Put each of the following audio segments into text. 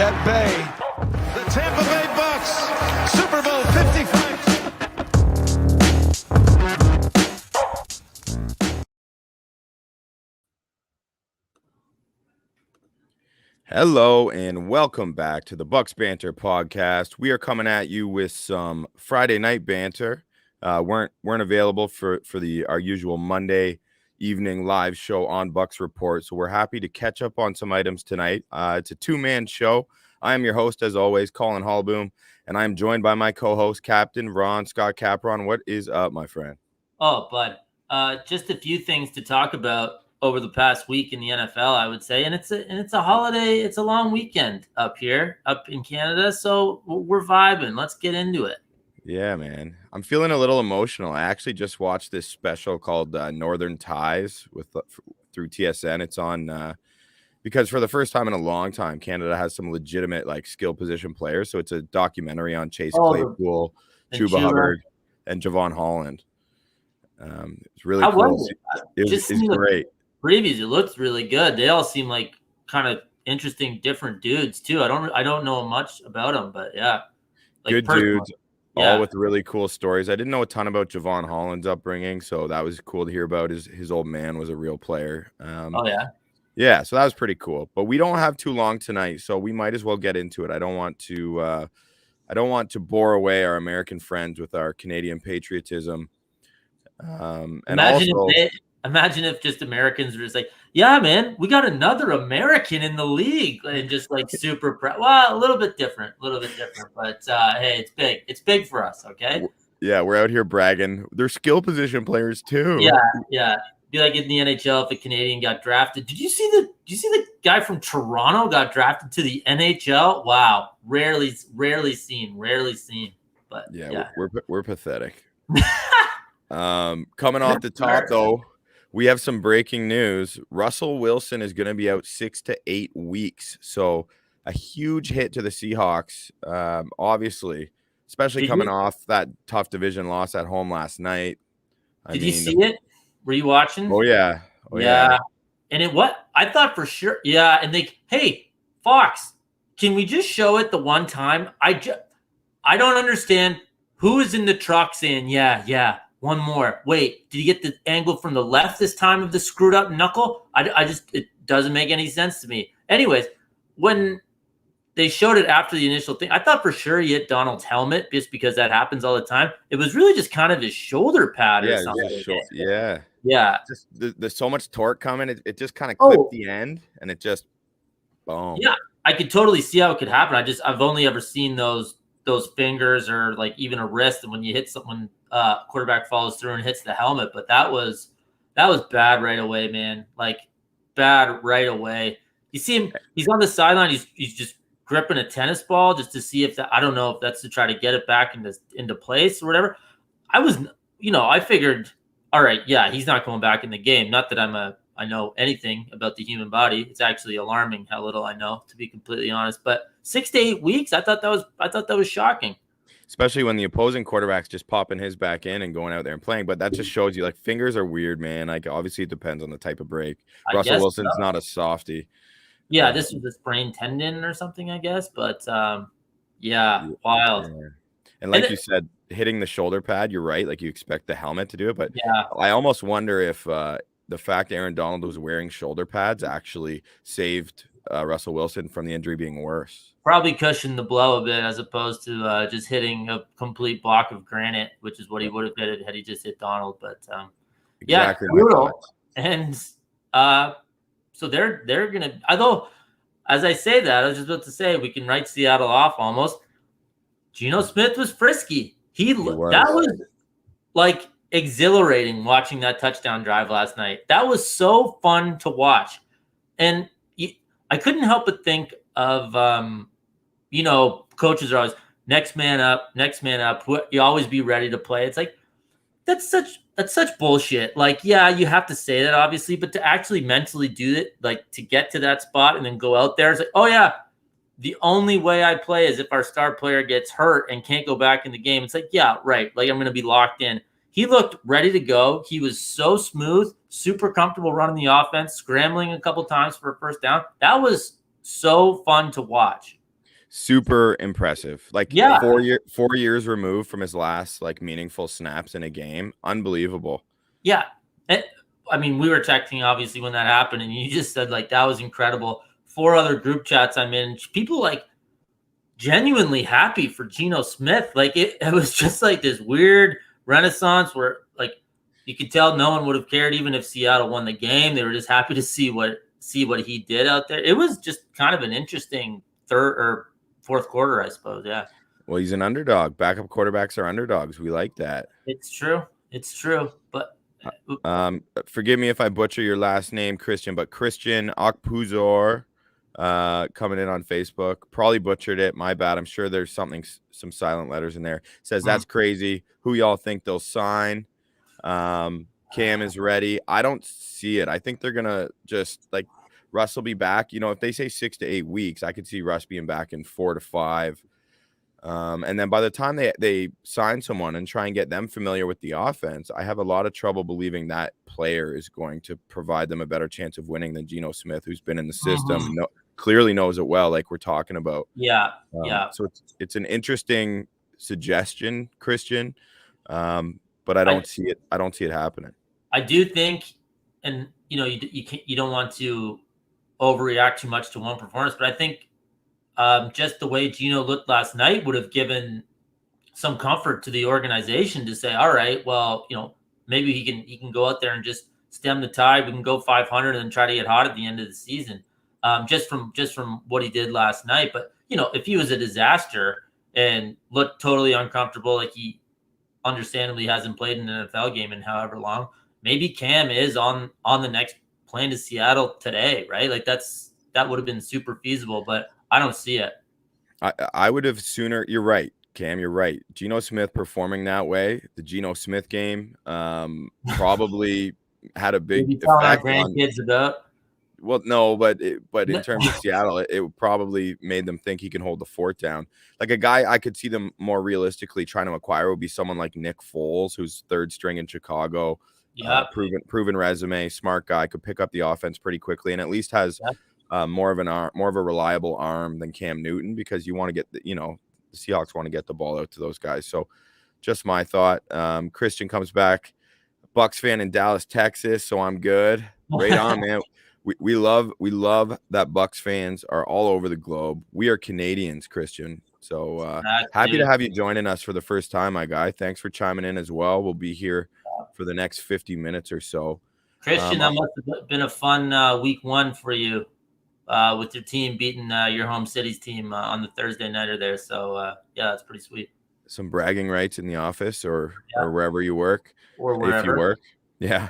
at bay. The Tampa Bay Bucs, Super Bowl 55. Hello and welcome back to the Bucs Banter podcast. We are coming at you with some Friday night banter. Weren't available for our usual Monday evening live show on Bucs Report, so we're happy to catch up on some items tonight. It's a two-man show. I am your host, as always, Collin Hallboom, and I am joined by my co-host, Captain Ron Scott Capron. What is up, my friend? Oh, bud, just a few things to talk about over the past week in the NFL, I would say, and it's a holiday. It's a long weekend up here, up in Canada, so we're vibing. Let's get into it. Yeah, man. I'm feeling a little emotional. I actually just watched this special called Northern Ties through TSN. It's on because for the first time in a long time, Canada has some legitimate skill position players. So it's a documentary on Chase Claypool, Chuba Hubbard, and Javon Holland. It's really cool. It's great. Previews, it looks really good. They all seem like kind of interesting, different dudes too. I don't know much about them, but yeah, good dudes. Yeah. All with really cool stories. I didn't know a ton about Javon Holland's upbringing, so that was cool to hear about. His old man was a real player. Yeah, so that was pretty cool. But we don't have too long tonight, so we might as well get into it. I don't want to bore away our American friends with our Canadian patriotism. Imagine if just Americans were just like, yeah, man, we got another American in the league, and just super proud. Well, a little bit different, but hey, it's big. It's big for us, okay? Yeah, we're out here bragging. They're skill position players too. Yeah. Be like in the NHL if a Canadian got drafted. Did you see the guy from Toronto got drafted to the NHL? Wow, rarely seen. But yeah. We're pathetic. Coming off the top though, we have some breaking news. Russell Wilson is going to be out 6 to 8 weeks. So a huge hit to the Seahawks, obviously, especially coming off that tough division loss at home last night. Did you see it? Were you watching? Oh, yeah. And I thought for sure. Yeah. And hey, Fox, can we just show it the one time? I don't understand who is in the truck saying, yeah. One more. Wait, did you get the angle from the left this time of the screwed up knuckle? It doesn't make any sense to me. Anyways, when they showed it after the initial thing, I thought for sure he hit Donald's helmet just because that happens all the time. It was really just kind of his shoulder pad or something. Yeah. Just there's so much torque coming. It just kind of clipped the end and it just boom. Yeah, I could totally see how it could happen. I've only ever seen those fingers or even a wrist, and when you hit someone, quarterback follows through and hits the helmet. But that was bad right away, man. Bad right away. You see him, he's on the sideline, he's just gripping a tennis ball just to see if I don't know if that's to try to get it back into place or whatever. I figured, all right, yeah, he's not going back in the game. Not that I know anything about the human body. It's actually alarming how little I know, to be completely honest. But 6 to 8 weeks, I thought that was shocking. Especially when the opposing quarterback's just popping his back in and going out there and playing. But that just shows you, fingers are weird, man. Obviously, it depends on the type of break. Russell Wilson's not a softie. Yeah, this was a sprained tendon or something, I guess. But, wild. Yeah. And you said, hitting the shoulder pad, you're right. You expect the helmet to do it. But I almost wonder if the fact Aaron Donald was wearing shoulder pads actually saved Russell Wilson from the injury being worse. Probably cushioned the blow a bit as opposed to just hitting a complete block of granite, which is what he would have hit had he just hit Donald. But exactly, brutal. And so they're gonna. Although, as I say that, I was just about to say we can write Seattle off almost. Geno Smith was frisky. That was exhilarating watching that touchdown drive last night. That was so fun to watch, and I couldn't help but think of coaches are always next man up. You always be ready to play. It's that's such bullshit. Yeah, you have to say that obviously, but to actually mentally do it, to get to that spot and then go out there, it's oh yeah, the only way I play is if our star player gets hurt and can't go back in the game. It's yeah, right. I'm going to be locked in. He looked ready to go. He was so smooth, super comfortable running the offense, scrambling a couple times for a first down. That was so fun to watch. super impressive. Like Yeah. 4 years removed from his last like meaningful snaps in a game. Unbelievable. Yeah. I mean, we were texting obviously when that happened, and you just said like that was incredible. 4 other group chats I'm in, people like genuinely happy for Geno Smith. Like it was just like this weird renaissance where like you could tell no one would have cared even if Seattle won the game. They were just happy to see what he did out there. It was just kind of an interesting third or fourth quarter, I suppose. Yeah. Well, he's an underdog. Backup quarterbacks are underdogs. We like that. It's true. But forgive me if I butcher your last name, Christian, but Christian Akpuzor coming in on Facebook. Probably butchered it. My bad. I'm sure there's some silent letters in there. Says that's crazy. Who y'all think they'll sign? Cam is ready. I don't see it. I think they're gonna just like Russ will be back. You know, if they say 6 to 8 weeks, I could see Russ being back in 4 to 5. And then by the time they sign someone and try and get them familiar with the offense, I have a lot of trouble believing that player is going to provide them a better chance of winning than Geno Smith, who's been in the system, clearly knows it well, like we're talking about. Yeah. So it's an interesting suggestion, Christian, but I don't see it. I don't see it happening. I do think, and you know, you don't want to overreact too much to one performance, but I think just the way Geno looked last night would have given some comfort to the organization to say, all right, well, you know, maybe he can go out there and just stem the tide. We can go 500 and try to get hot at the end of the season. Just from what he did last night. But you know, if he was a disaster and looked totally uncomfortable, like he understandably hasn't played in an NFL game in however long, maybe Cam is on the next plane to Seattle today, right? Like that would have been super feasible, but I don't see it. I would have sooner. You're right, Cam. You're right. Geno Smith performing that way, the Geno Smith game, probably had a big effect our grandkids about. Well, no, but in terms of Seattle, it probably made them think he can hold the fort down. Like a guy I could see them more realistically trying to acquire would be someone like Nick Foles, who's third string in Chicago. Yeah, proven resume, smart guy, could pick up the offense pretty quickly, and at least has more of a reliable arm than Cam Newton, because you want to get the Seahawks want to get the ball out to those guys. So, just my thought. Christian comes back, Bucs fan in Dallas, Texas, so I'm good. Right on, man. We love that Bucs fans are all over the globe. We are Canadians, Christian. So happy to have you joining us for the first time, my guy. Thanks for chiming in as well. We'll be here for the next 50 minutes or so. Christian, that must have been a fun week one for you with your team beating your home city's team on the Thursday nighter there. So, yeah, that's pretty sweet. Some bragging rights in the office or wherever you work. Or wherever. If you work. Yeah.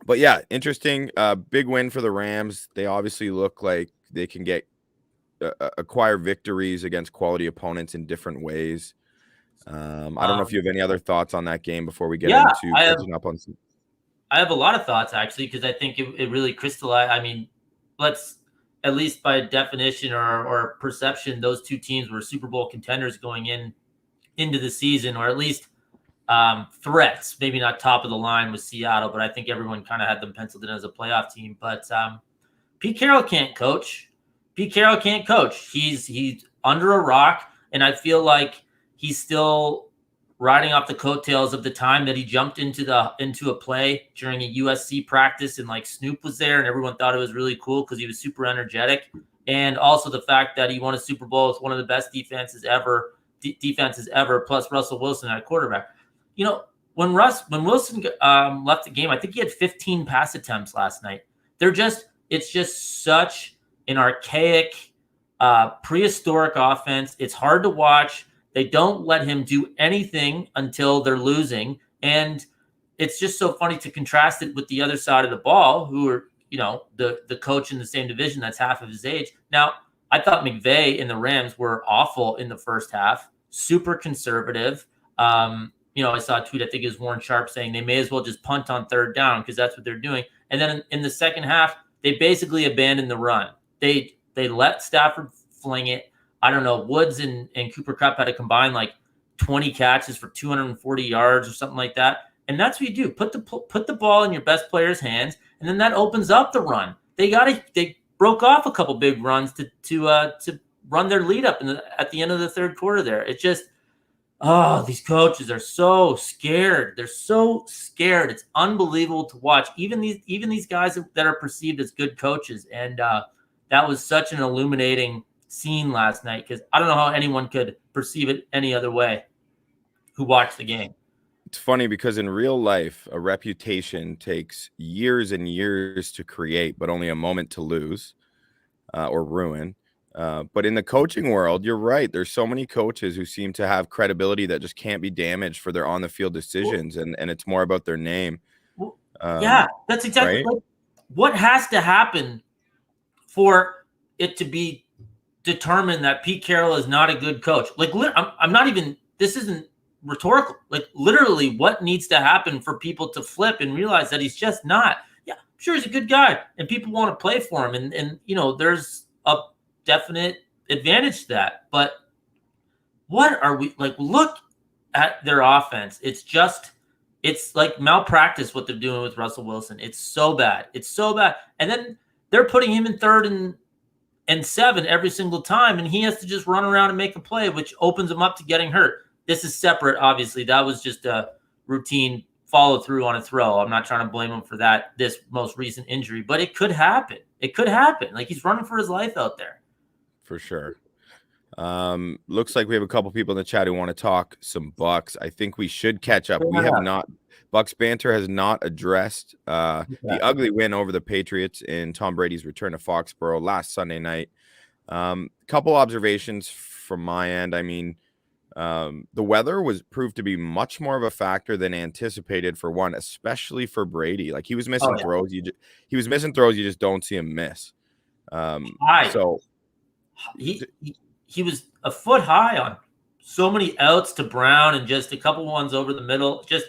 But yeah, interesting. Big win for the Rams. They obviously look like they can acquire victories against quality opponents in different ways. I don't know if you have any other thoughts on that game before we get into catching up on some. I have a lot of thoughts actually, because I think it really crystallized. I mean, let's at least by definition or perception, those two teams were Super Bowl contenders going into the season, or at least threats, maybe not top of the line with Seattle, but I think everyone kind of had them penciled in as a playoff team. But Pete Carroll can't coach. He's under a rock, and I feel like he's still riding off the coattails of the time that he jumped into a play during a USC practice, and like Snoop was there, and everyone thought it was really cool because he was super energetic, and also the fact that he won a Super Bowl with one of the best defenses ever, plus Russell Wilson at quarterback. You know, when Wilson left the game, I think he had 15 pass attempts last night. It's just such an archaic, prehistoric offense. It's hard to watch. They don't let him do anything until they're losing. And it's just so funny to contrast it with the other side of the ball, who are, you know, the coach in the same division that's half of his age. Now, I thought McVay and the Rams were awful in the first half, super conservative. You know, I saw a tweet, I think it was Warren Sharp, saying they may as well just punt on third down because that's what they're doing. And then in the second half, they basically abandoned the run. They let Stafford fling it. I don't know, Woods and Cooper Kupp had a combined like 20 catches for 240 yards or something like that. And that's what you do. Put the ball in your best player's hands, and then that opens up the run. They broke off a couple big runs to run their lead up at the end of the third quarter there. It just, these coaches are so scared. They're so scared. It's unbelievable to watch. Even these guys that are perceived as good coaches. And that was such an illuminating scene last night, because I don't know how anyone could perceive it any other way who watched the game. It's funny because in real life, a reputation takes years and years to create, but only a moment to lose or ruin. But in the coaching world, you're right. There's so many coaches who seem to have credibility that just can't be damaged for their on-the-field decisions, and it's more about their name. Yeah, that's exactly right? like, what has to happen for it to be determined that Pete Carroll is not a good coach. Like, I'm not even, this isn't rhetorical. Like, literally, what needs to happen for people to flip and realize that he's just not? Yeah, I'm sure he's a good guy, and people want to play for him, and there's a definite advantage to that. But what are we like? Look at their offense. It's like malpractice what they're doing with Russell Wilson. It's so bad. It's so bad. And then they're putting him in 3rd and 7 every single time, and he has to just run around and make a play, which opens him up to getting hurt. This is separate, obviously. That was just a routine follow through on a throw. I'm not trying to blame him for this most recent injury, but it could happen. It could happen. Like, he's running for his life out there. For sure. Looks like we have a couple people in the chat who want to talk some Bucks. I think we should catch up. We have not. Bucks banter has not addressed the ugly win over the Patriots in Tom Brady's return to Foxboro last Sunday night. Couple observations from my end. I mean, the weather proved to be much more of a factor than anticipated, for one, especially for Brady. Like, he was missing throws. He was missing throws you just don't see him miss. So he was a foot high on so many outs to Brown and just a couple ones over the middle. Just,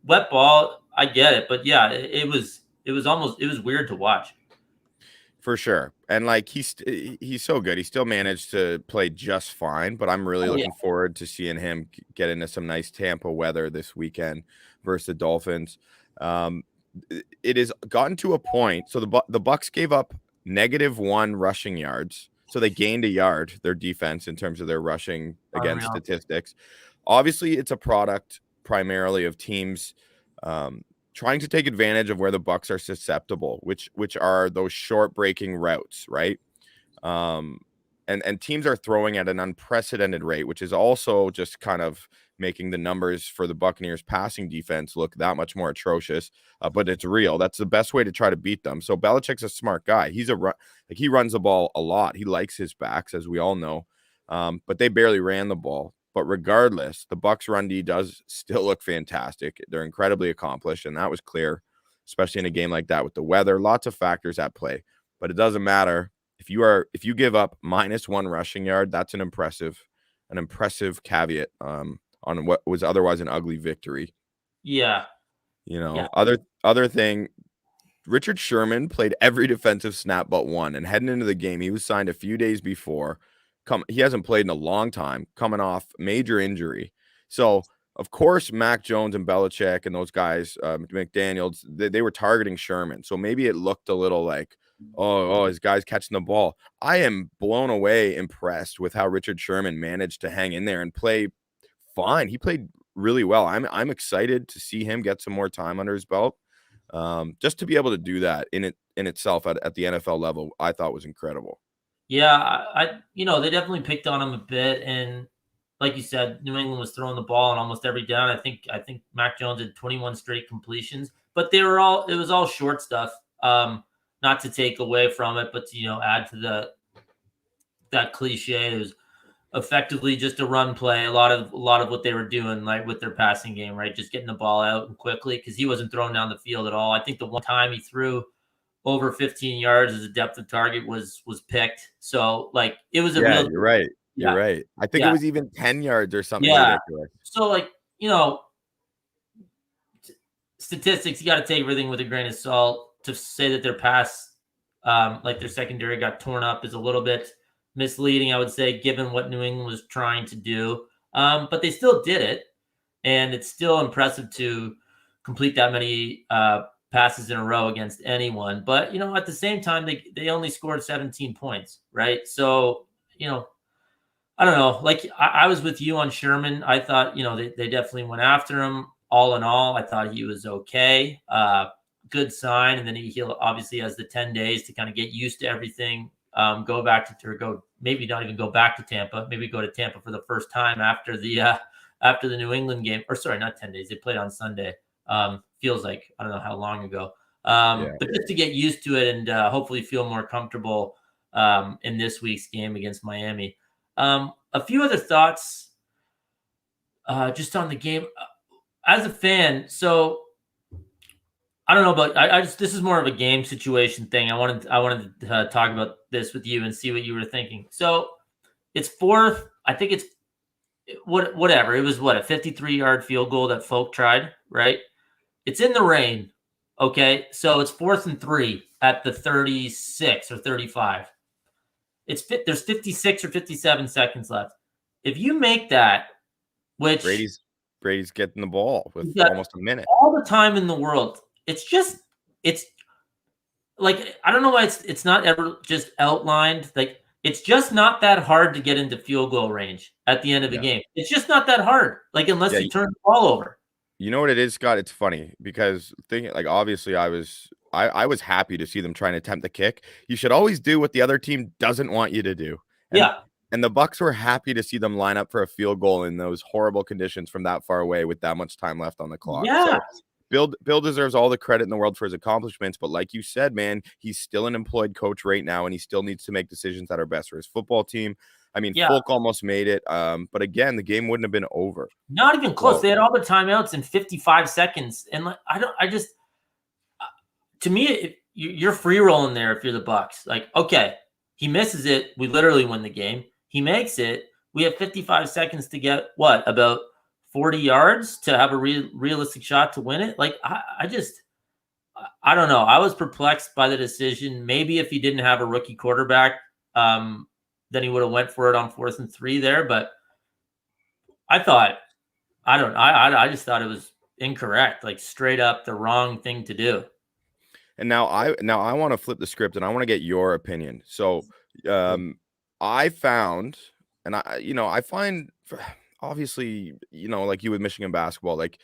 wet ball. I get it, but yeah, it was weird to watch. For sure. And like, he's so good. He still managed to play just fine, but I'm really looking forward to seeing him get into some nice Tampa weather this weekend versus the Dolphins. It has gotten to a point. So the Bucs gave up -1 rushing yards. So they gained a yard, their defense, in terms of their rushing against statistics. Obviously, it's a product primarily of teams trying to take advantage of where the Bucs are susceptible, which are those short breaking routes, right? And teams are throwing at an unprecedented rate, which is also just kind of making the numbers for the Buccaneers passing defense look that much more atrocious. But it's real. That's the best way to try to beat them. So Belichick's a smart guy. He runs the ball a lot. He likes his backs, as we all know. But they barely ran the ball. But regardless, the Bucs run D does still look fantastic. They're incredibly accomplished, and that was clear, especially in a game like that with the weather. Lots of factors at play, but it doesn't matter. If you give up -1 rushing yard, that's an impressive caveat on what was otherwise an ugly victory. Yeah. Other thing, Richard Sherman played every defensive snap but one, and heading into the game, he was signed a few days before. He hasn't played in a long time, coming off major injury. So, of course, Mac Jones and Belichick and those guys, McDaniels, they were targeting Sherman. So maybe it looked a little like, oh, his guy's catching the ball. I am blown away, impressed with how Richard Sherman managed to hang in there and play fine. He played really well. I'm excited to see him get some more time under his belt. Just to be able to do that in itself at the NFL level, I thought was incredible. Yeah, they definitely picked on him a bit, and like you said, New England was throwing the ball on almost every down. I think Mac Jones had 21 straight completions, but it was all short stuff. Not to take away from it, but to add to that cliche. It was effectively just a run play. A lot of what they were doing, like with their passing game, right? Just getting the ball out and quickly, because he wasn't throwing down the field at all. I think the one time he threw over 15 yards as a depth of target was picked. So like, it was you're right. You're right. I think it was even 10 yards or something ridiculous. So like, statistics, you got to take everything with a grain of salt. To say that their pass, like their secondary got torn up, is a little bit misleading, I would say, given what New England was trying to do. But they still did it, and it's still impressive to complete that many passes in a row against anyone. But at the same time, they only scored 17 points, right? So you know, I don't know. Like I was with you on Sherman. I thought, they definitely went after him. All in all, I thought he was okay. Good sign. And then he'll obviously has the 10 days to kind of get used to everything. Go back to or go maybe not even go back to Tampa. Maybe go to Tampa for the first time after the New England game. Or sorry, not 10 days. They played on Sunday. Feels like I don't know how long ago. But just to get used to it and hopefully feel more comfortable in this week's game against Miami. A few other thoughts just on the game as a fan. So I don't know, but I just this is more of a game situation thing. I wanted to talk about this with you and see what you were thinking. So it's fourth. I think it's whatever. It was a 53-yard field goal that Folk tried, right? It's in the rain. Okay, so it's 4th and 3 at the 36 or 35. There's 56 or 57 seconds left. If you make that, which Brady's getting the ball with almost a minute, all the time in the world, it's like I don't know why it's not ever just outlined. Like it's just not that hard to get into field goal range at the end of the game. It's just not that hard. Like unless you turn the ball over. You know what it is, Scott? It's funny because obviously I was happy to see them trying to attempt the kick. You should always do what the other team doesn't want you to do. And the Bucs were happy to see them line up for a field goal in those horrible conditions from that far away with that much time left on the clock. Yeah. So Bill deserves all the credit in the world for his accomplishments, but like you said, man, he's still an employed coach right now, and he still needs to make decisions that are best for his football team. I mean, Folk almost made it, but again, the game wouldn't have been over. Not even close. They had all the timeouts in 55 seconds, and to me, you're free rolling there if you're the Bucs. Like, okay, he misses it, we literally win the game. He makes it, we have 55 seconds to get about 40 yards to have a realistic shot to win it. Like, I don't know. I was perplexed by the decision. Maybe if he didn't have a rookie quarterback, then he would have went for it on 4th and 3 there. But I just thought it was incorrect, like straight up the wrong thing to do. And now I want to flip the script and I want to get your opinion. So I found, and I find obviously, like you with Michigan basketball, like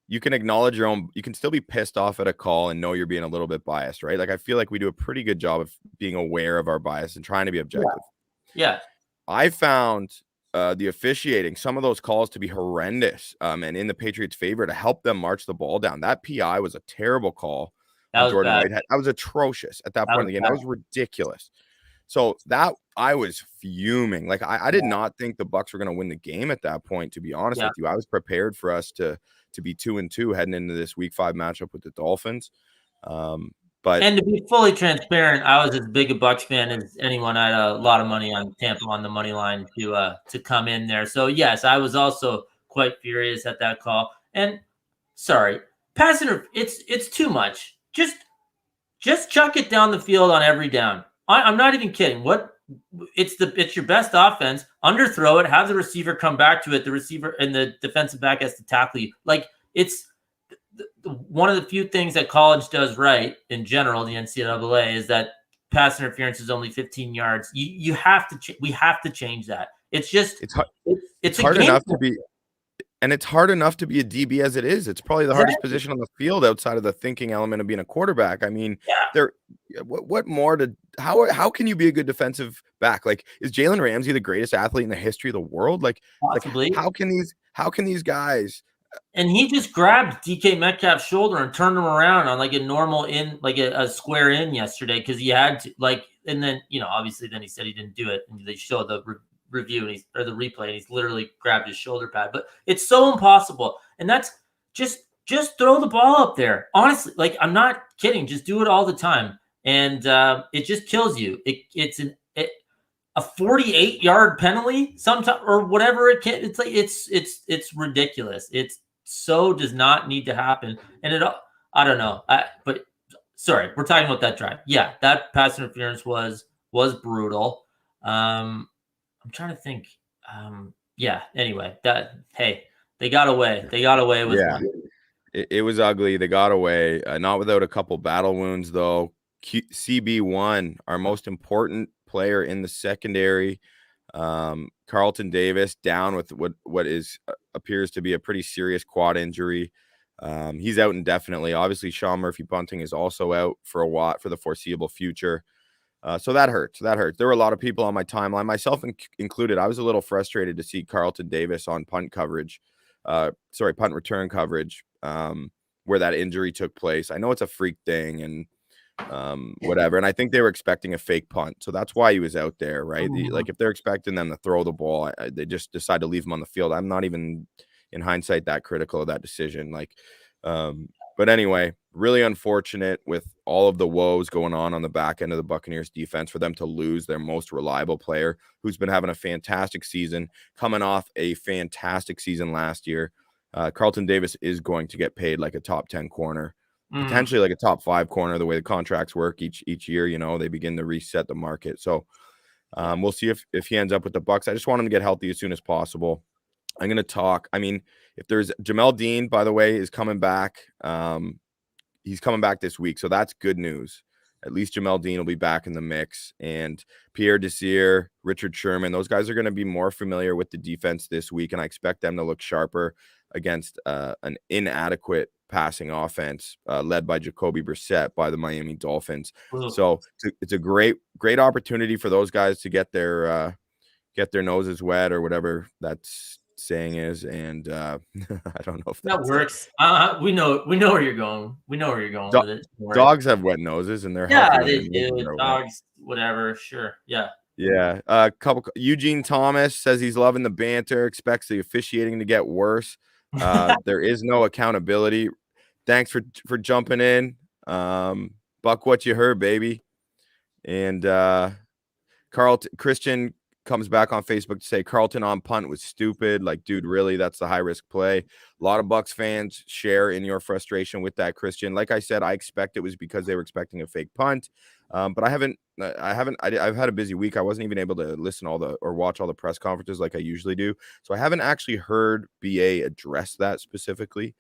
you can acknowledge you can still be pissed off at a call and know you're being a little bit biased, right? Like I feel like we do a pretty good job of being aware of our bias and trying to be objective. Yeah. I found the officiating, some of those calls to be horrendous and in the Patriots' favor to help them march the ball down. That PI was a terrible call. That was Jordan bad. Whitehead. That was atrocious at that point in the game. That was ridiculous. So that I was fuming. Like I did not think the Bucs were going to win the game at that point, to be honest with you. I was prepared for us to be 2-2 heading into this week 5 matchup with the Dolphins. And to be fully transparent, I was as big a Bucs fan as anyone. I had a lot of money on Tampa on the money line to come in there. So yes, I was also quite furious at that call. And sorry, passing it's too much. Just chuck it down the field on every down. I'm not even kidding. It's your best offense. Underthrow it. Have the receiver come back to it. The receiver and the defensive back has to tackle you. Like it's one of the few things that college does right in general. The NCAA is that pass interference is only 15 yards. We have to change that. It's hard enough to be. And it's hard enough to be a DB as it is. It's probably the hardest position on the field outside of the thinking element of being a quarterback. I mean, what more how can you be a good defensive back? Like, is Jalen Ramsey the greatest athlete in the history of the world? Like how can these guys? And he just grabbed DK Metcalf's shoulder and turned him around on like a normal a square in yesterday because he had to and then obviously then he said he didn't do it and they showed the review or the replay and he's literally grabbed his shoulder pad, but it's so impossible. And that's just throw the ball up there. Honestly, like I'm not kidding. Just do it all the time. And it just kills you. It's a 48-yard penalty sometimes or whatever it can. It's like it's ridiculous. It's so does not need to happen. And I don't know. But sorry, we're talking about that drive. Yeah, that pass interference was brutal. I'm trying to think. Anyway, they got away. They got away with one. It was ugly. They got away. Not without a couple battle wounds, though. CB1, our most important player in the secondary, Carlton Davis down with what appears to be a pretty serious quad injury. He's out indefinitely. Obviously, Sean Murphy-Bunting is also out for a while, for the foreseeable future. So that hurts. There were a lot of people on my timeline, myself included. I was a little frustrated to see Carlton Davis on punt return coverage, where that injury took place. I know it's a freak thing and whatever. And I think they were expecting a fake punt. So that's why he was out there, right? Like if they're expecting them to throw the ball, they just decide to leave him on the field. I'm not even in hindsight that critical of that decision. But anyway, really unfortunate with all of the woes going on the back end of the Buccaneers defense for them to lose their most reliable player who's been having a fantastic season, coming off a fantastic season last year. Carlton Davis is going to get paid like a top 10 corner, potentially like a top 5 corner, the way the contracts work each year. They begin to reset the market. So we'll see if he ends up with the Bucs. I just want him to get healthy as soon as possible. I'm going to talk. I mean, if there's Jamel Dean, by the way, is coming back. He's coming back this week. So that's good news. At least Jamel Dean will be back in the mix. And Pierre Desir, Richard Sherman, those guys are going to be more familiar with the defense this week. And I expect them to look sharper against an inadequate passing offense led by Jacoby Brissett by the Miami Dolphins. So it's a great opportunity for those guys to get their noses wet or whatever that's saying is, and I don't know if that works. We know where you're going. We know where you're going with it. Dogs have wet noses, and they're healthy. They do. Dogs, whatever. Sure. Yeah. Yeah. Eugene Thomas says he's loving the banter. Expects the officiating to get worse. There is no accountability. Thanks for jumping in. Buck, what you heard, baby. And Christian comes back on Facebook to say Carlton on punt was stupid. Like, dude, really? That's the high risk play. A lot of Bucs fans share in your frustration with that, Christian. Like I said, I expect it was because they were expecting a fake punt. But I've had a busy week. I wasn't even able to listen or watch all the press conferences like I usually do. So I haven't actually heard BA address that specifically.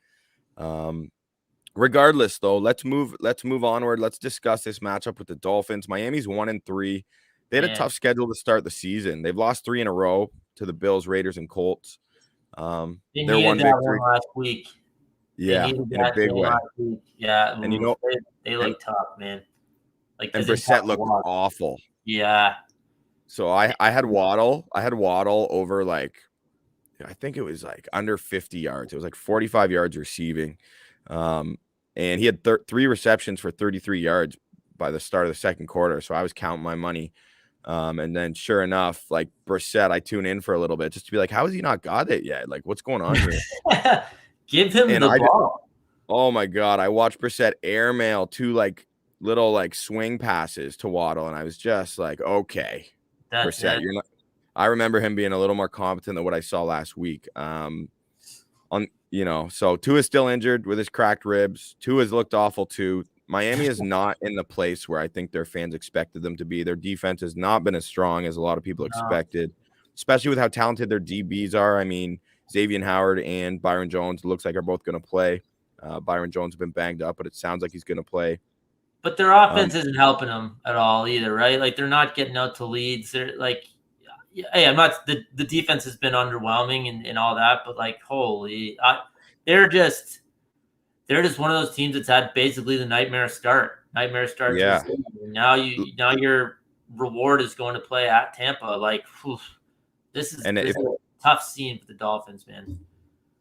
Regardless, though, let's move onward. Let's discuss this matchup with the Dolphins. Miami's 1-3. They had a tough schedule to start the season. They've lost 3 in a row to the Bills, Raiders, and Colts. They needed that one last week. Yeah, in a big way. Yeah, and they look tough, man. And Brissett looked awful. Yeah. So I had Waddle. Over I think it was under 50 yards. It was 45 yards receiving. And he had 3 receptions for 33 yards by the start of the second quarter. So I was counting my money. And then sure enough, Brissett, I tune in for a little bit just to be how has he not got it yet? What's going on here? Give him the ball. Oh my God. I watched Brissett airmail 2 little swing passes to Waddle. And I was just okay, Brissett, you're not. I remember him being a little more competent than what I saw last week. So Tua is still injured with his cracked ribs. Tua has looked awful too. Miami is not in the place where I think their fans expected them to be. Their defense has not been as strong as a lot of people expected, especially with how talented their DBs are. I mean, Xavier Howard and Byron Jones looks like are both going to play. Byron Jones has been banged up, but it sounds like he's going to play. But their offense isn't helping them at all either, right? They're not getting out to leads. They're hey, I'm not. The defense has been underwhelming and all that, but they're just one of those teams that's had basically the nightmare start. Yeah. Now your reward is going to play at Tampa. This is a tough scene for the Dolphins, man.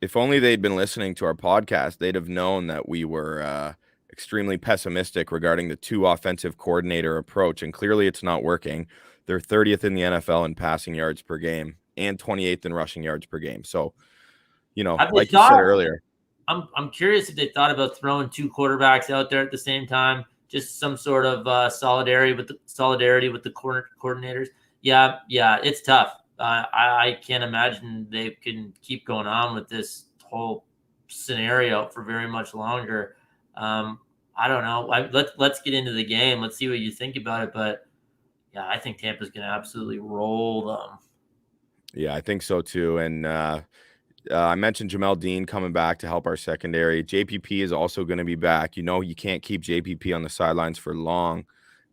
If only they'd been listening to our podcast, they'd have known that we were extremely pessimistic regarding the 2 offensive coordinator approach, and clearly it's not working. They're 30th in the NFL in passing yards per game and 28th in rushing yards per game. So, like you said earlier, I'm curious if they thought about throwing 2 quarterbacks out there at the same time, just some sort of solidarity with the coordinators. Yeah, it's tough. I can't imagine they can keep going on with this whole scenario for very much longer. I don't know. Let's get into the game. Let's see what you think about it. But yeah, I think Tampa's going to absolutely roll them. Yeah, I think so too. And I mentioned Jamel Dean coming back to help our secondary. JPP is also going to be back. You can't keep JPP on the sidelines for long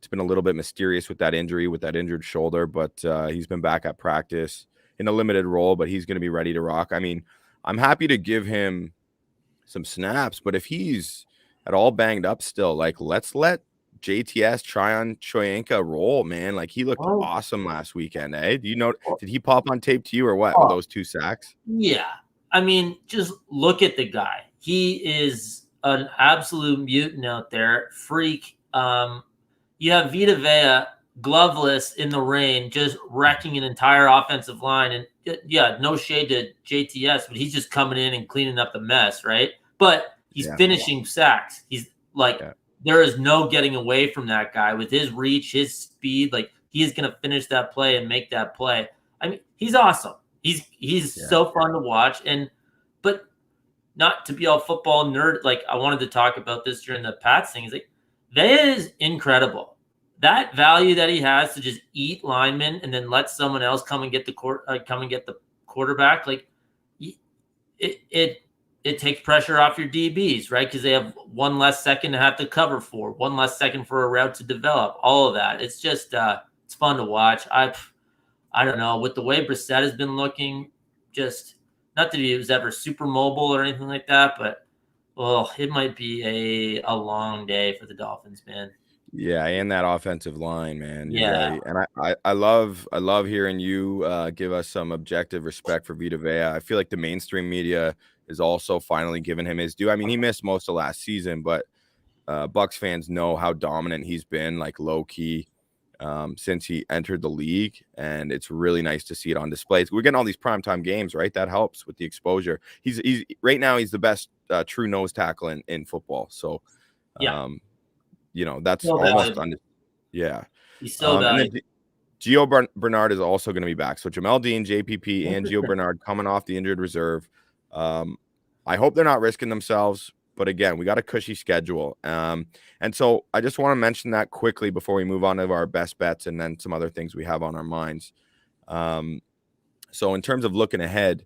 It's been a little bit mysterious with that injury, with that injured shoulder, but he's been back at practice in a limited role, but he's going to be ready to rock. I mean, I'm happy to give him some snaps, but if he's at all banged up still, like, let's let JTS Tryon Shoyinka roll, man. Like, he looked awesome last weekend, eh? Do you know, did he pop on tape to you or what with those 2 sacks? Yeah. I mean, just look at the guy. He is an absolute mutant out there, freak. You have Vita Vea gloveless in the rain, just wrecking an entire offensive line. And yeah, no shade to JTS, but he's just coming in and cleaning up the mess, right? But he's finishing sacks. He's like, there is no getting away from that guy with his reach, his speed. Like, he is going to finish that play and make that play. I mean, he's awesome. He's so fun to watch. But not to be all football nerd, like, I wanted to talk about this during the Pats thing. Is like, Vea is incredible. That value that he has to just eat linemen and then let someone else come and get the quarterback, like, it takes pressure off your DBs, right? Because they have one less second to have to cover for, one less second for a route to develop. All of that. It's just it's fun to watch. I don't know, with the way Brissett has been looking, just not that he was ever super mobile or anything like that, but it might be a long day for the Dolphins, man. Yeah, and that offensive line, man. Right. And I love hearing you give us some objective respect for Vita Vea. I feel like the mainstream media is also finally giving him his due. I mean, he missed most of last season, but Bucs fans know how dominant he's been, like, low key, since he entered the league, and it's really nice to see it on display. We're getting all these primetime games, right? That helps with the exposure. He's right now he's the best true nose tackle in football. So, that's so almost He's so valuable. Gio Bernard is also going to be back. So Jamel Dean, JPP, and Gio Bernard coming off the injured reserve. I hope they're not risking themselves. But again, we got a cushy schedule. And so I just want to mention that quickly before we move on to our best bets and then some other things we have on our minds. So in terms of looking ahead,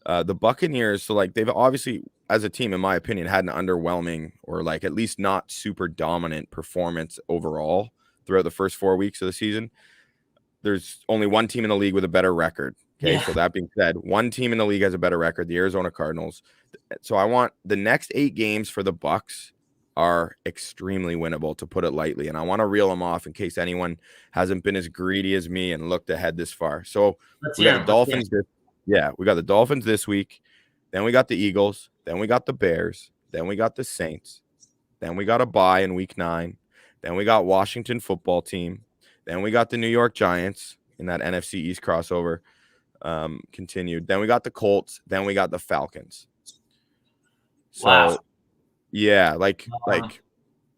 the Buccaneers, so, like, they've obviously, as a team, in my opinion, had an underwhelming or, like, at least not super dominant performance overall throughout the first 4 weeks of the season. There's only one team in the league with a better record. Okay, so that being said, one team in the league has a better record, the Arizona Cardinals. So I want the next 8 games for the Bucs are extremely winnable, to put it lightly. And I want to reel them off in case anyone hasn't been as greedy as me and looked ahead this far. So we got the Dolphins. We got the Dolphins this week. Then we got the Eagles. Then we got the Bears. Then we got the Saints. Then we got a bye in week 9. Then we got Washington football team. Then we got the New York Giants in that NFC East crossover. Continued. Then we got the Colts. Then we got the Falcons. So, like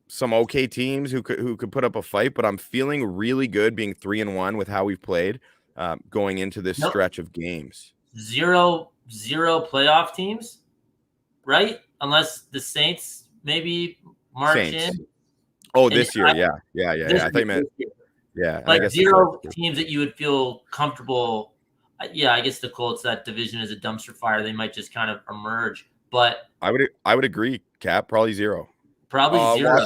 some okay teams who could put up a fight, but I'm feeling really good being 3-1 with how we've played going into this stretch of games. Zero playoff teams, right? Unless the Saints maybe march in. Oh, this year, yeah. I thought you meant, like, I guess 0 teams that you would feel comfortable. Yeah, I guess the Colts, that division is a dumpster fire. They might just kind of emerge, but I would agree, Cap. Probably 0. Probably 0.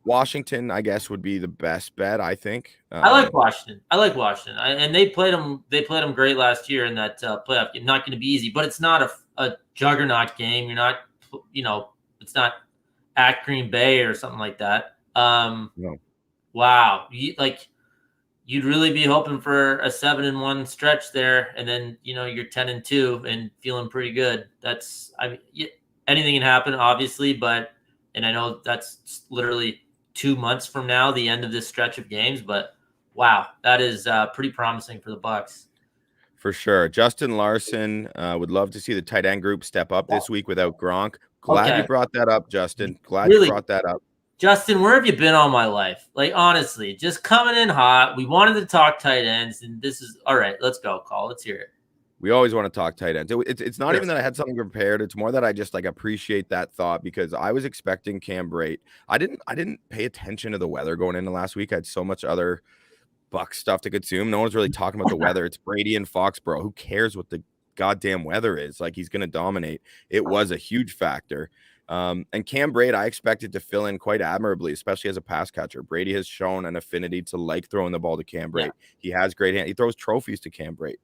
Washington, I guess, would be the best bet. I think. I like Washington. And they played them. They played them great last year in that playoff game. Not going to be easy, but it's not a juggernaut game. You're not, it's not at Green Bay or something like that. No. Wow, you'd really be hoping for a 7-1 stretch there, and then you're 10-2 and feeling pretty good. That's, anything can happen, obviously, and I know that's literally 2 months from now, the end of this stretch of games. But wow, that is pretty promising for the Bucs. For sure. Justin Larson would love to see the tight end group step up this week without Gronk. Glad you brought that up, Justin. You brought that up. Justin, where have you been all my life? Like, honestly, just coming in hot. We wanted to talk tight ends, and this is all right. Let's go, Call. Let's hear it. We always want to talk tight ends. It's not even that I had something prepared. It's more that I just, like, appreciate that thought, because I was expecting Cam Brate. I didn't pay attention to the weather going into last week. I had so much other Bucs stuff to consume. No one's really talking about the weather. It's Brady and Foxboro. Who cares what the goddamn weather is? Like, he's going to dominate. It was a huge factor. And Cam Brate, I expected to fill in quite admirably, especially as a pass catcher. Brady has shown an affinity to like throwing the ball to Cam Brate. Yeah. He has great hand. He throws trophies to Cam Brate.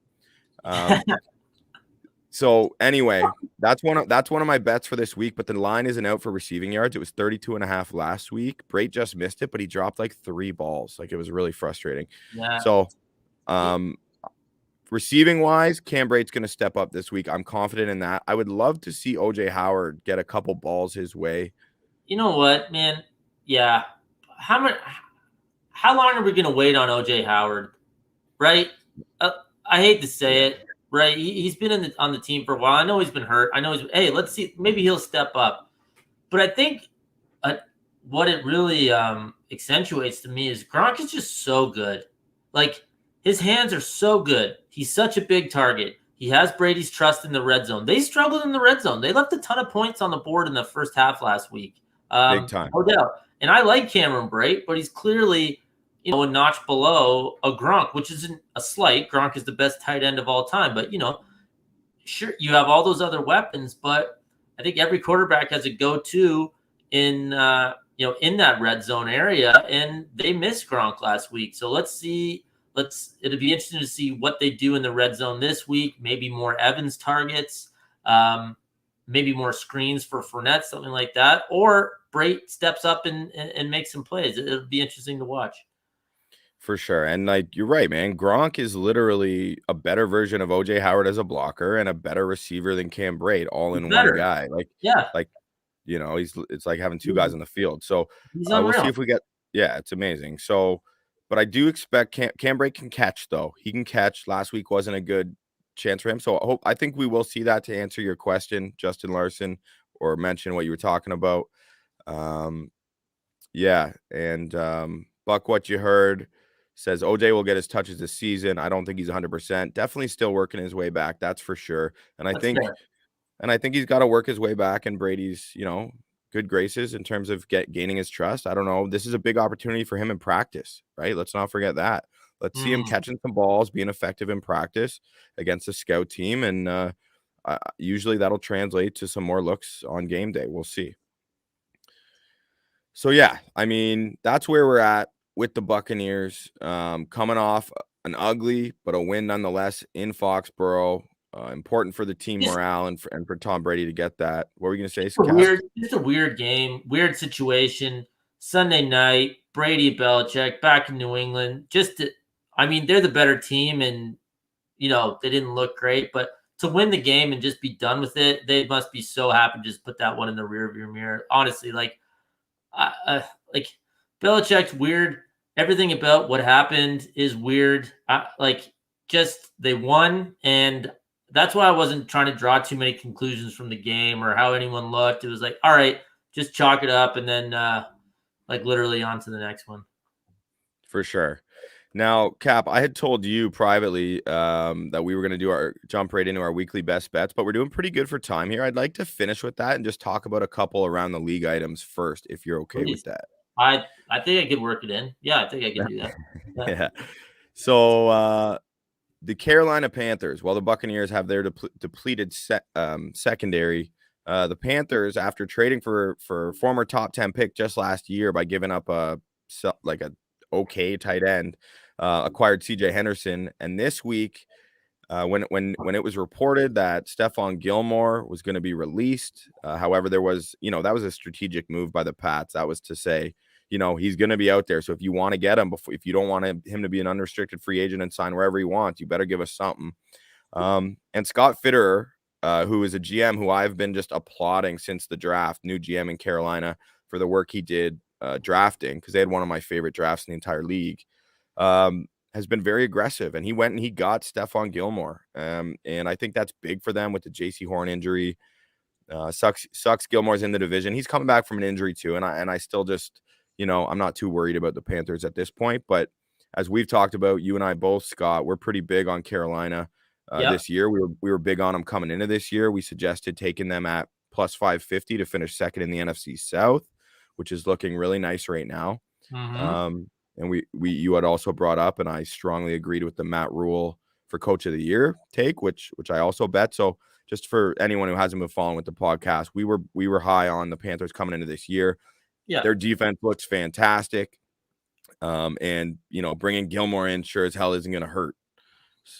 So anyway, that's one of my bets for this week, but the line isn't out for receiving yards. It was 32.5 last week. Brate just missed it, but he dropped like 3 balls. Like, it was really frustrating. Yeah. So receiving wise, Cam Brate's going to step up this week. I'm confident in that. I would love to see OJ Howard get a couple balls his way. You know what, man? Yeah. How long are we going to wait on OJ Howard? Right? I hate to say it. Right? He's been on the team for a while. I know he's been hurt. I know hey, let's see. Maybe he'll step up. But I think what it really accentuates to me is Gronk is just so good. Like, his hands are so good. He's such a big target. He has Brady's trust in the red zone. They struggled in the red zone. They left a ton of points on the board in the first half last week. Big time. No doubt. And I like Cameron Brate, but he's clearly, a notch below a Gronk, which isn't a slight. Gronk is the best tight end of all time. But, sure, you have all those other weapons, but I think every quarterback has a go-to in that red zone area, and they missed Gronk last week. So let's see. It'll be interesting to see what they do in the red zone this week. Maybe more Evans targets, maybe more screens for Fournette, something like that. Or Brate steps up and makes some plays. It'll be interesting to watch. For sure. And you're right, man. Gronk is literally a better version of OJ Howard as a blocker and a better receiver than Cam Brate, all in one guy. It's like having 2 guys on the field. So we'll see if we get, it's amazing. So, but I do expect Cam Brate can catch, though. He can catch. Last week wasn't a good chance for him. So I think we will see that, to answer your question, Justin Larson, or mention what you were talking about. Buck, what you heard says OJ will get his touches this season. I don't think he's 100%. Definitely still working his way back. That's for sure. And I think he's got to work his way back in Brady's, good graces in terms of gaining his trust. I don't know. This is a big opportunity for him in practice, right? Let's not forget that. Let's see him catching some balls, being effective in practice against a scout team. And usually that'll translate to some more looks on game day. We'll see. So, that's where we're at with the Buccaneers, coming off an ugly but a win nonetheless in Foxboro. Important for the team morale and for Tom Brady to get that. What were you going to say? Just a weird game, weird situation. Sunday night, Brady, Belichick back in New England. They're the better team, and they didn't look great, but to win the game and just be done with it, they must be so happy to just put that one in the rearview mirror. Honestly, Belichick's weird. Everything about what happened is weird. They won, and that's why I wasn't trying to draw too many conclusions from the game or how anyone looked. It was like, all right, just chalk it up, and then literally on to the next one. For sure. Now, Cap, I had told you privately that we were going to jump right into our weekly best bets, but we're doing pretty good for time here. I'd like to finish with that and just talk about a couple around the league items first, if you're okay with that. I think I could work it in. Yeah, I think I can do that. Yeah. So the Carolina Panthers, while the Buccaneers have their depleted secondary, the Panthers, after trading for former top 10 pick just last year by giving up a okay tight end, acquired CJ Henderson. And this week, when it was reported that Stephon Gilmore was going to be released, however, there was, that was a strategic move by the Pats. That was to say, he's going to be out there. So if you want to get him, if you don't want him to be an unrestricted free agent and sign wherever he wants, you better give us something. And Scott Fitterer, who is a GM who I've been just applauding since the draft, new GM in Carolina, for the work he did drafting, because they had one of my favorite drafts in the entire league, has been very aggressive. And he went and he got Stephon Gilmore. And I think that's big for them with the JC Horn injury. Sucks Gilmore's in the division. He's coming back from an injury too. And I still just, I'm not too worried about the Panthers at this point. But as we've talked about, you and I both, Scott, we're pretty big on Carolina this year. We were big on them coming into this year. We suggested taking them at plus 550 to finish second in the NFC South, which is looking really nice right now. And you had also brought up, and I strongly agreed with the Matt Rule for Coach of the Year take, which I also bet. So just for anyone who hasn't been following with the podcast, we were high on the Panthers coming into this year. Yeah. Their defense looks fantastic. And bringing Gilmore in sure as hell isn't going to hurt.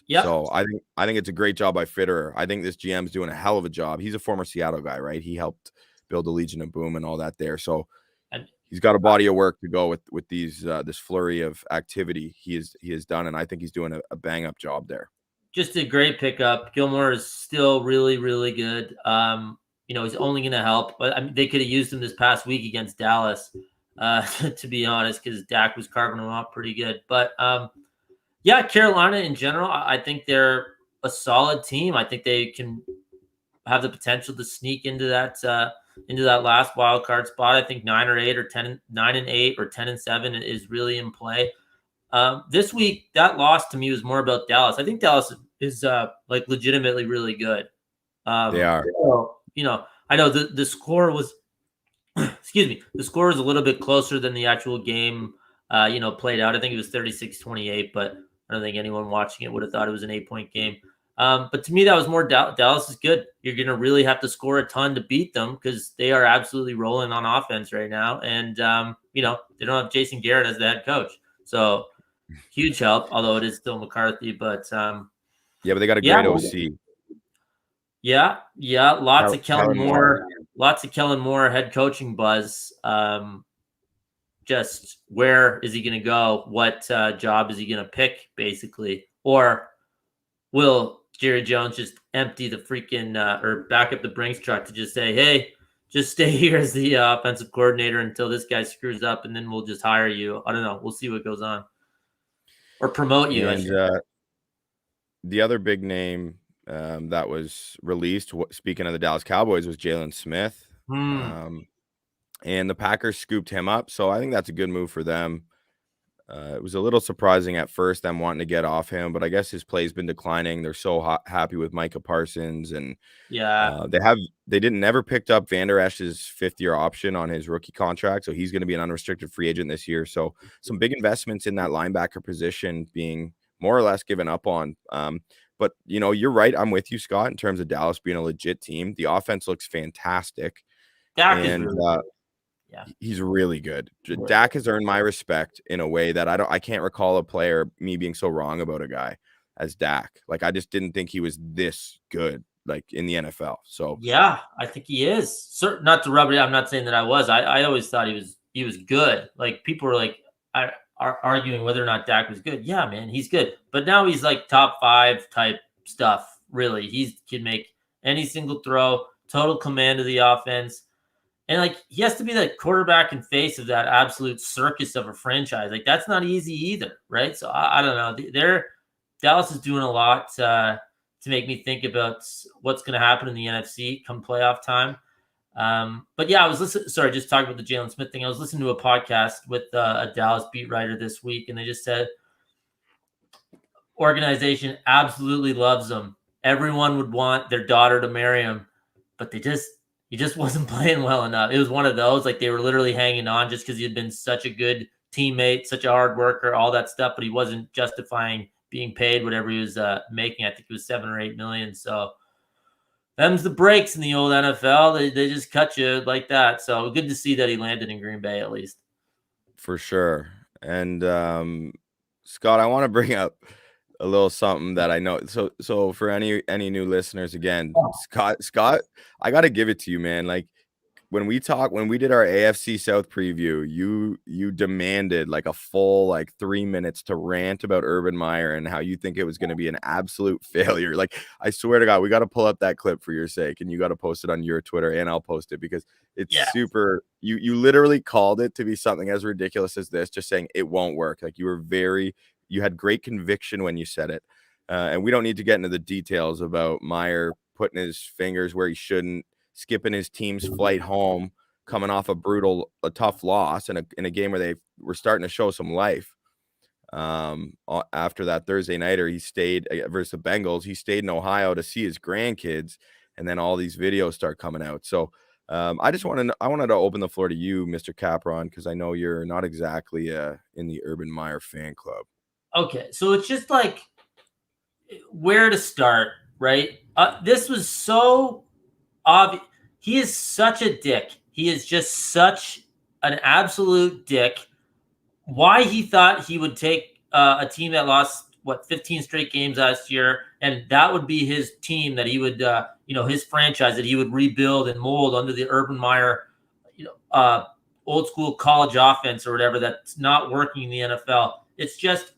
Yep. So I think it's a great job by Fitterer. I think this GM's doing a hell of a job. He's a former Seattle guy, right? He helped build the Legion of Boom and all that there. So he's got a body of work to go with these this flurry of activity he has done, and I think he's doing a bang up job there. Just a great pickup. Gilmore is still really, really good. He's only going to help, but I mean, they could have used him this past week against Dallas, to be honest, because Dak was carving him up pretty good. But Carolina in general, I think they're a solid team. I think they can have the potential to sneak into that last wild card spot. I think 9 or 8 or 10, 9 and 8 or 10 and 7 is really in play. This week, that loss to me was more about Dallas. I think Dallas is legitimately really good. They are. So, I know the score was, excuse me, the score was a little bit closer than the actual game, played out. I think it was 36-28, but I don't think anyone watching it would have thought it was an 8-point game. But to me, that was more Dallas is good. You're going to really have to score a ton to beat them because they are absolutely rolling on offense right now. And, they don't have Jason Garrett as the head coach. So huge help, although it is still McCarthy. But but they got a great OC. Yeah. Lots of Kellen Moore head coaching buzz. Just where is he going to go? What job is he going to pick, basically? Or will Jerry Jones just empty the freaking or back up the Brinks truck to just say, hey, just stay here as the offensive coordinator until this guy screws up, and then we'll just hire you. I don't know. We'll see what goes on. Or promote you. And the other big name that was released, speaking of the Dallas Cowboys, was Jalen Smith. And the Packers scooped him up. So I think that's a good move for them. It was a little surprising at first, them wanting to get off him, but I guess his play's been declining. They're so happy with Micah Parsons, and they never picked up Van Der Esch's 5th-year option on his rookie contract, so he's going to be an unrestricted free agent this year. So some big investments in that linebacker position being more or less given up on. But you're right. I'm with you, Scott, in terms of Dallas being a legit team. The offense looks fantastic, he's really good. Dak has earned my respect in a way that I can't recall a player, me being so wrong about a guy as Dak. Like, I just didn't think he was this good, like, in the NFL. So yeah, I think he is. Not to rub it. I'm not saying that I was. I always thought he was good. Like, people were like, are arguing whether or not Dak was good. Yeah, man, he's good. But now he's like top 5 type stuff. Really, he can make any single throw, total command of the offense. And, like, he has to be the quarterback and face of that absolute circus of a franchise. Like, that's not easy either, right? So, I don't know. Dallas is doing a lot to make me think about what's going to happen in the NFC come playoff time. But, yeah, I was listening. Sorry, just talking about the Jalen Smith thing. I was listening to a podcast with a Dallas beat writer this week, and they just said organization absolutely loves him. Everyone would want their daughter to marry him, but he just wasn't playing well enough. It was one of those, like, they were literally hanging on just because he had been such a good teammate, such a hard worker, all that stuff, but he wasn't justifying being paid whatever he was making. I think it was $7 or $8 million. So them's the breaks in the old NFL. They just cut you like that. So good to see that he landed in Green Bay at least. For sure. And Scott, I want to bring up a little something that I know. So for any new listeners, again, Scott, I got to give it to you, man. Like, when we did our AFC South preview, you demanded like a full 3 minutes to rant about Urban Meyer and how you think it was going to be an absolute failure. Like, I swear to God, we got to pull up that clip for your sake, and you got to post it on your Twitter, and I'll post it because it's super. You literally called it to be something as ridiculous as this, just saying it won't work. Like, you had great conviction when you said it. And we don't need to get into the details about Meyer putting his fingers where he shouldn't, skipping his team's flight home, coming off a tough loss in a game where they were starting to show some life. After that Thursday nighter, he stayed versus the Bengals. He stayed in Ohio to see his grandkids, and then all these videos start coming out. So I wanted to open the floor to you, Mr. Capron, because I know you're not exactly in the Urban Meyer fan club. Okay, so it's just like where to start. right? This was so obvious. He is such a dick. He is just such an absolute dick. Why he thought he would take a team that lost 15 straight games last year, and that would be his team that he would his franchise that he would rebuild and mold under the Urban Meyer old school college offense or whatever that's not working in the NFL. It's just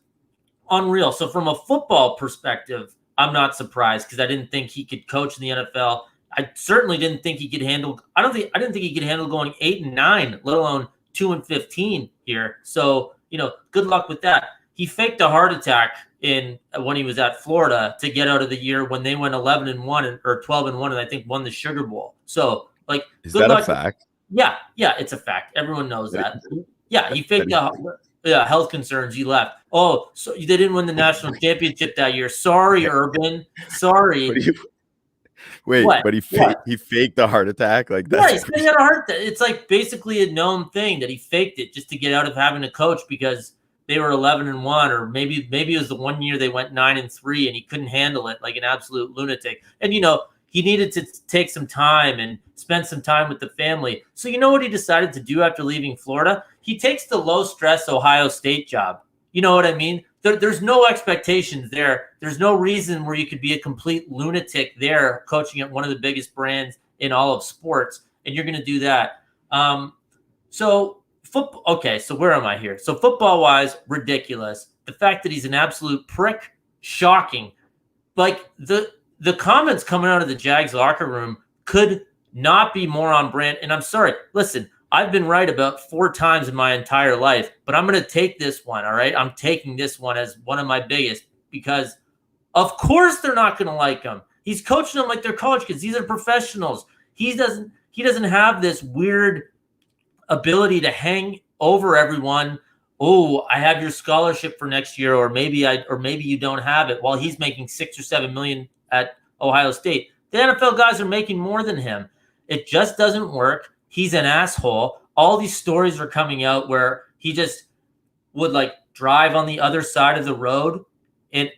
unreal. So from a football perspective, I'm not surprised because I didn't think he could coach in the NFL. I certainly didn't think he could handle. I didn't think he could handle going 8-9, let alone 2-15 here. So good luck with that. He faked a heart attack when he was at Florida to get out of the year when they went 11-1 or 12-1 and I think won the Sugar Bowl. So is good that luck. a fact? Yeah, it's a fact. Everyone knows that. Yeah, he faked health concerns. He left. Oh, so they didn't win the national championship that year. Sorry, Urban. Sorry. But he faked the heart attack. Like that. Yeah, he said he had a heart attack. It's like basically a known thing that he faked it just to get out of having to coach because they were 11-1, or maybe it was the one year they went 9-3 and he couldn't handle it like an absolute lunatic. And he needed to take some time and spend some time with the family. So you know what he decided to do after leaving Florida? He takes the low-stress Ohio State job. You know what I mean? There's no expectations there. There's no reason where you could be a complete lunatic there coaching at one of the biggest brands in all of sports, and you're going to do that. So where am I here? So football-wise, ridiculous. The fact that he's an absolute prick, shocking. Like the comments coming out of the Jags locker room could not be more on brand. And I'm sorry. Listen, I've been right about 4 times in my entire life, but I'm going to take this one, all right? I'm taking this one as one of my biggest because, of course, they're not going to like him. He's coaching them like they're college kids. These are professionals. He doesn't have this weird ability to hang over everyone. Oh, I have your scholarship for next year, or maybe you don't have it. While he's making $6 or $7 million at Ohio State, the NFL guys are making more than him. It just doesn't work. He's an asshole. All these stories are coming out where he just would drive on the other side of the road and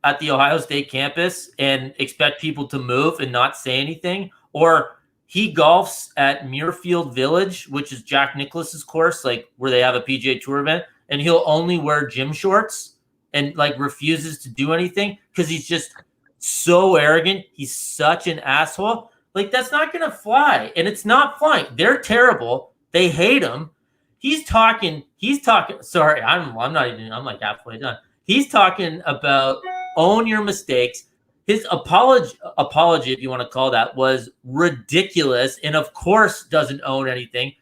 at the Ohio State campus and expect people to move and not say anything. Or he golfs at Muirfield Village, which is Jack Nicklaus's course, where they have a PGA Tour event, and he'll only wear gym shorts and refuses to do anything because he's just so arrogant. He's such an asshole. That's not going to fly, and it's not flying. They're terrible. They hate him. He's talking. Sorry, I'm halfway done. He's talking about own your mistakes. His apology, if you want to call that, was ridiculous, and of course doesn't own anything.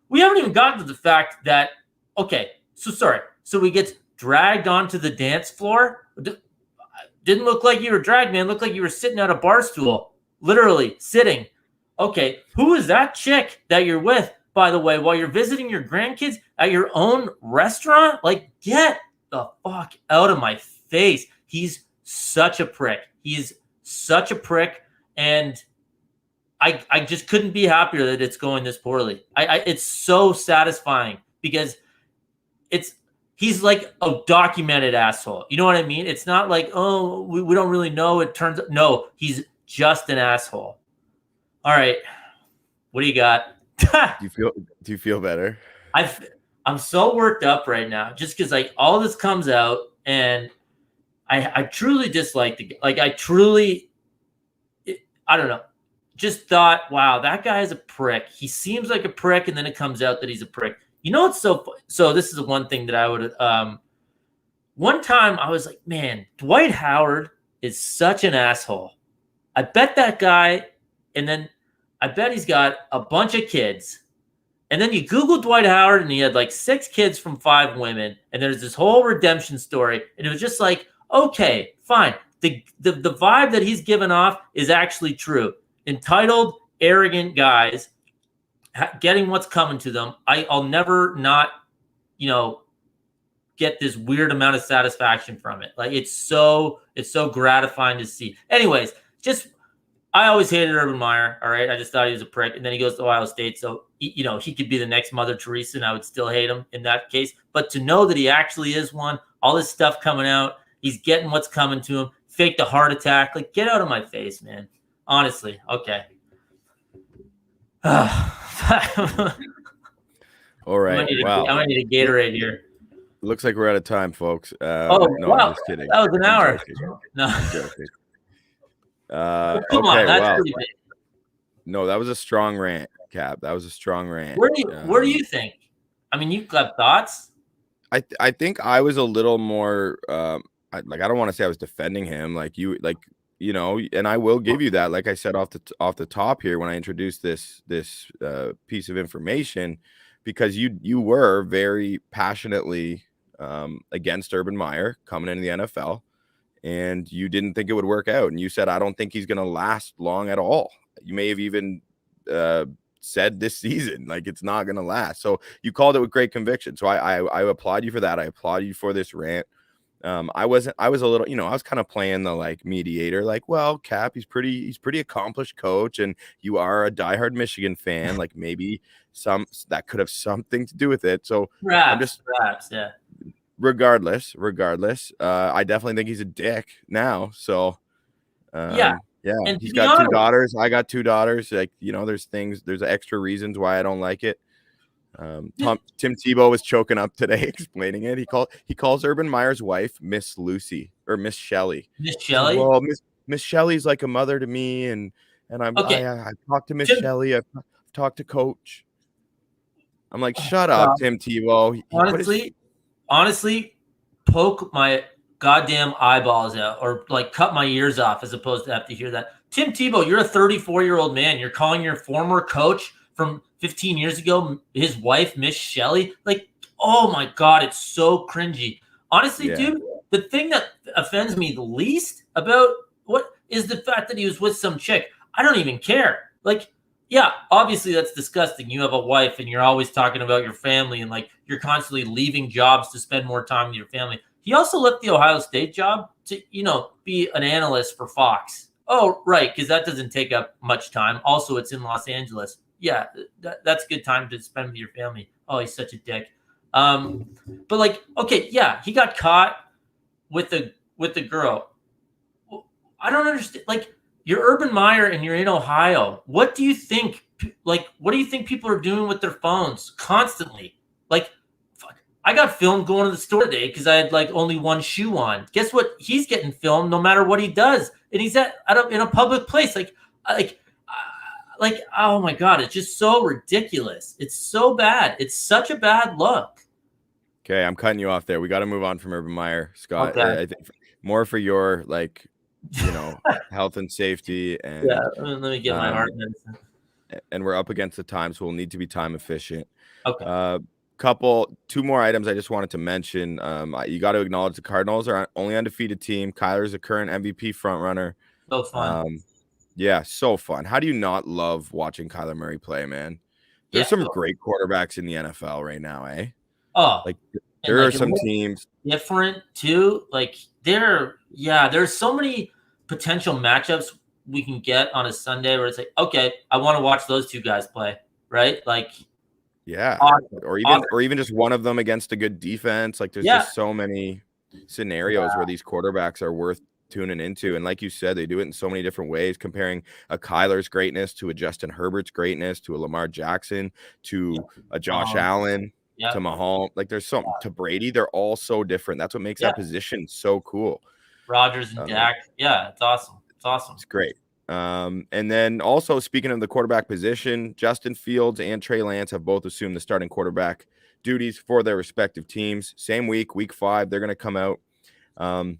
We haven't even gotten to the fact that so he gets dragged onto the dance floor. Didn't look like you were dragged, man. Looked like you were sitting at a bar stool. Literally sitting. Okay, who is that chick that you're with, by the way, while you're visiting your grandkids at your own restaurant? Get the fuck out of my face. He's such a prick. He's such a prick, and I just couldn't be happier that it's going this poorly. It's so satisfying because he's like a documented asshole. You know what I mean? It's not like, oh, we don't really know. It turns out, no, he's just an asshole. All right. What do you got? Do you feel better? I'm so worked up right now just because all this comes out and I truly dislike I don't know. Just thought, wow, that guy is a prick. He seems like a prick, and then it comes out that he's a prick. You know what's so this is the one thing that I would one time I was like, man, Dwight Howard is such an asshole. I bet that guy, and then I bet he's got a bunch of kids. And then you Google Dwight Howard, and he had 6 kids from 5 women, and there's this whole redemption story, and it was just okay, fine. The vibe that he's given off is actually true. Entitled, arrogant guys getting what's coming to them. I'll never not, get this weird amount of satisfaction from it. It's so gratifying to see. Anyways, I always hated Urban Meyer. All right. I just thought he was a prick. And then he goes to Ohio State. So, he could be the next Mother Teresa, and I would still hate him in that case. But to know that he actually is one, all this stuff coming out, he's getting what's coming to him. faked a heart attack. Like, get out of my face, man. Honestly. Okay. All right. I might need a Gatorade here. Looks like we're out of time, folks. No, wow. I'm just kidding. That was an hour. No. I'm joking. Come on, that's pretty big. No, that was a strong rant, Cap. That was a strong rant. Where do you think? I mean, you've got thoughts. I think I was a little more I don't want to say I was defending him and I will give you that. Like I said off the top here when I introduced this piece of information, because you were very passionately against Urban Meyer coming into the NFL, and you didn't think it would work out, and you said I don't think he's going to last long at all. You may have even said this season like it's not going to last. So you called it with great conviction. So I applaud you for that. I applaud you for this rant. I was a little, I was kind of playing the like mediator, like, well, Cap, he's pretty accomplished coach, and you are a diehard Michigan fan. Like maybe that could have something to do with it. So perhaps, yeah. Regardless, I definitely think he's a dick now. So yeah. And he's got two daughters. I got two daughters. Like, there's extra reasons why I don't like it. Tim Tebow was choking up today explaining it. He calls Urban Meyer's wife Miss Lucy or Miss Shelley. Miss Shelley? Well, Miss Shelley's like a mother to me, and I'm okay. I talked to Miss Shelley. I've talked to Coach. I'm like, shut up, Tim Tebow. Honestly, poke my goddamn eyeballs out, or like cut my ears off, as opposed to have to hear that. Tim Tebow, you're a 34-year-old man. You're calling your former coach from 15 years ago his wife Miss Shelley. Like, oh my God, it's so cringy. Honestly, dude, the thing that offends me the least about what is the fact that he was with some chick. I don't even care. Like, yeah, obviously that's disgusting. You have a wife and you're always talking about your family, and like you're constantly leaving jobs to spend more time with your family. He also left the Ohio State job to, be an analyst for Fox. Oh, right, because that doesn't take up much time. Also, it's in Los Angeles. Yeah, that's a good time to spend with your family. Oh, he's such a dick. But like, okay, yeah, he got caught with the girl. I don't understand. Like, you're Urban Meyer and you're in Ohio. What do you think? Like, what do you think people are doing with their phones constantly? Like, I got filmed going to the store today because I had like only one shoe on. Guess what? He's getting filmed no matter what he does, and he's in a public place. Like, oh my God, it's just so ridiculous. It's so bad. It's such a bad look. Okay, I'm cutting you off there. We got to move on from Urban Meyer, Scott. Okay. I think more for your health and safety. And yeah, let me get my heart medicine. And we're up against the time, so we'll need to be time efficient. Okay. Two more items I just wanted to mention. You got to acknowledge the Cardinals are only undefeated team. Kyler's a current MVP frontrunner. So fun. Yeah, so fun. How do you not love watching Kyler Murray play, man? There's some great quarterbacks in the NFL right now, eh? Oh, like there are some teams different too. Like there's so many potential matchups we can get on a Sunday where it's like, okay, I want to watch those two guys play, right? Like, yeah, awesome. or even just one of them against a good defense. Like, there's just so many scenarios where these quarterbacks are worth tuning into. And like you said, they do it in so many different ways, comparing a Kyler's greatness to a Justin Herbert's greatness to a Lamar Jackson to a Josh Allen to Mahomes. Like, there's some to Brady. They're all so different. That's what makes that position so cool. Rodgers and Dak. Yeah, it's awesome. It's great. And then also, speaking of the quarterback position, Justin Fields and Trey Lance have both assumed the starting quarterback duties for their respective teams. Same week 5, they're going to come out. I'm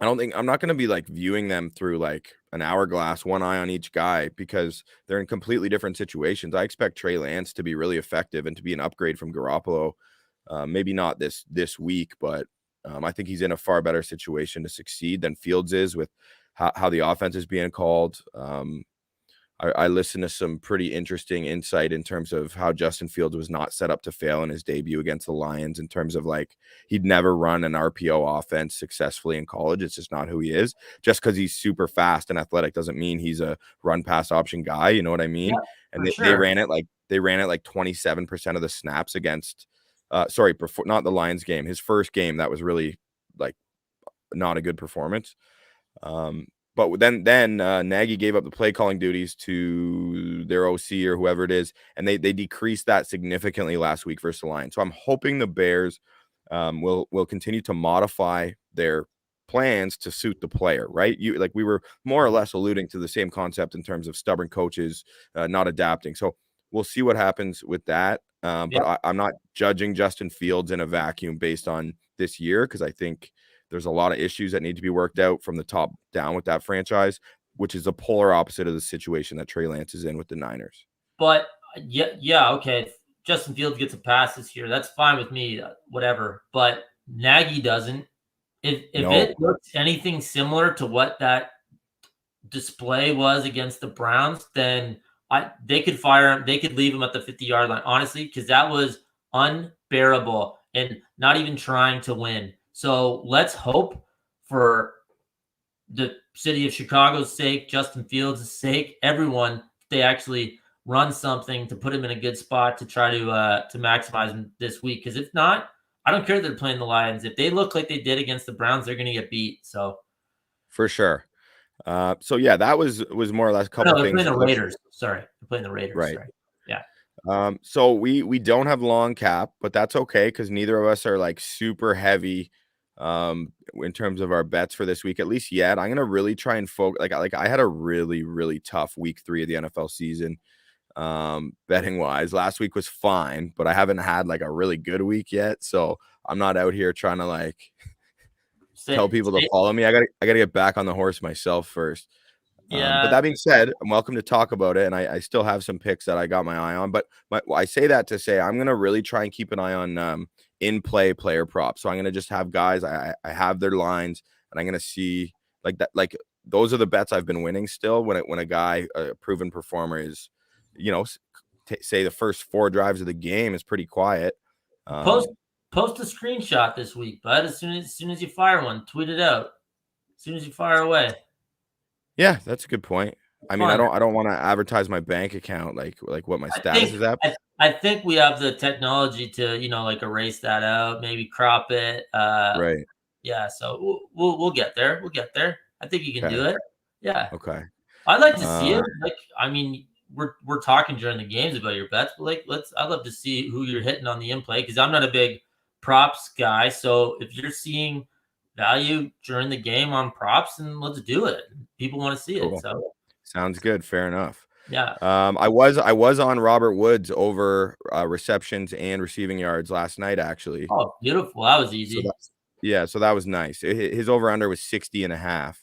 not going to be like viewing them through like an hourglass, one eye on each guy, because they're in completely different situations. I expect Trey Lance to be really effective and to be an upgrade from Garoppolo. Maybe not this week, but I think he's in a far better situation to succeed than Fields is with how the offense is being called. I listened to some pretty interesting insight in terms of how Justin Fields was not set up to fail in his debut against the Lions, in terms of like he'd never run an RPO offense successfully in college. It's just not who he is. Just because he's super fast and athletic doesn't mean he's a run pass option guy. You know what I mean? Yeah, and they ran it like 27% of the snaps against not the Lions game, his first game. That was really like not a good performance. But then Nagy gave up the play calling duties to their OC or whoever it is, and they decreased that significantly last week versus the Lions. So I'm hoping the Bears will continue to modify their plans to suit the player, right? We were more or less alluding to the same concept in terms of stubborn coaches not adapting. So we'll see what happens with that. But I'm not judging Justin Fields in a vacuum based on this year, because I think there's a lot of issues that need to be worked out from the top down with that franchise, which is the polar opposite of the situation that Trey Lance is in with the Niners. But yeah, okay. If Justin Fields gets a pass this year, that's fine with me, whatever. But Nagy doesn't. If it looks anything similar to what that display was against the Browns, then they could fire him. They could leave him at the 50-yard line, honestly, because that was unbearable and not even trying to win. So let's hope for the city of Chicago's sake, Justin Fields' sake, everyone, they actually run something to put him in a good spot to try to maximize him this week. Because if not, I don't care that they're playing the Lions. If they look like they did against the Browns, they're going to get beat. So for sure. So yeah, that was more or less a couple things. They're playing the Raiders. Sorry, they're playing the Raiders. Right. Sorry. Yeah. So we don't have long cap, but that's okay because neither of us are like super heavy in terms of our bets for this week, at least yet. I'm gonna really try and focus. Like I had a really tough week 3 of the NFL season, betting wise. Last week was fine, but I haven't had like a really good week yet, so I'm not out here trying to like tell people to follow me. I gotta get back on the horse myself first. Yeah. But that being said, I'm welcome to talk about it, and I still have some picks that I got my eye on. But I say that to say I'm gonna really try and keep an eye on in-play player props. So I'm gonna just have guys. I have their lines, and I'm gonna see like that. Like those are the bets I've been winning still. When a guy, a proven performer, is, say the first 4 drives of the game is pretty quiet. Post a screenshot this week, bud. As soon as you fire one, tweet it out. As soon as you fire away. Yeah, that's a good point. I mean, I don't want to advertise my bank account, like what my status is at. I think we have the technology to, like erase that out, maybe crop it. Right. Yeah. So we'll get there. We'll get there. I think you can do it. Yeah. Okay. I'd like to see it. Like, I mean, we're talking during the games about your bets, but I'd love to see who you're hitting on the in play, because I'm not a big props guy. So if you're seeing value during the game on props, and let's do it. People want to see it. So sounds good. Fair enough. Yeah. I was on Robert Woods over receptions and receiving yards last night, actually. Oh, beautiful. That was easy. So that was nice. His over under was 60.5.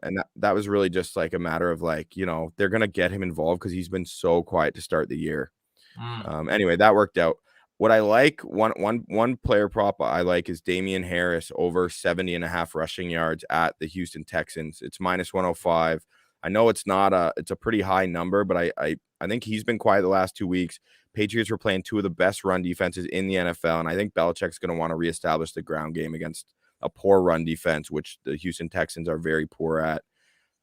And that was really just like a matter of like, they're going to get him involved because he's been so quiet to start the year. Anyway, that worked out. What I like, one player prop I like is Damian Harris over 70.5 rushing yards at the Houston Texans. It's minus 105. I know it's a pretty high number, but I think he's been quiet the last 2 weeks. Patriots were playing 2 of the best run defenses in the NFL, and I think Belichick's going to want to reestablish the ground game against a poor run defense, which the Houston Texans are very poor at.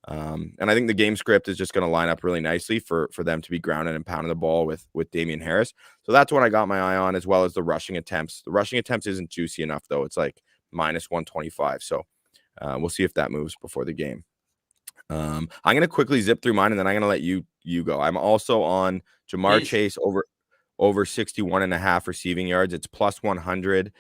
And I think the game script is just going to line up really nicely for them to be grounding and pounding the ball with Damian Harris. So that's what I got my eye on, as well as the rushing attempts. The rushing attempts isn't juicy enough, though. It's like minus 125. So we'll see if that moves before the game. I'm going to quickly zip through mine, and then I'm going to let you go. I'm also on Jamar Chase over 61.5 receiving yards. It's plus 100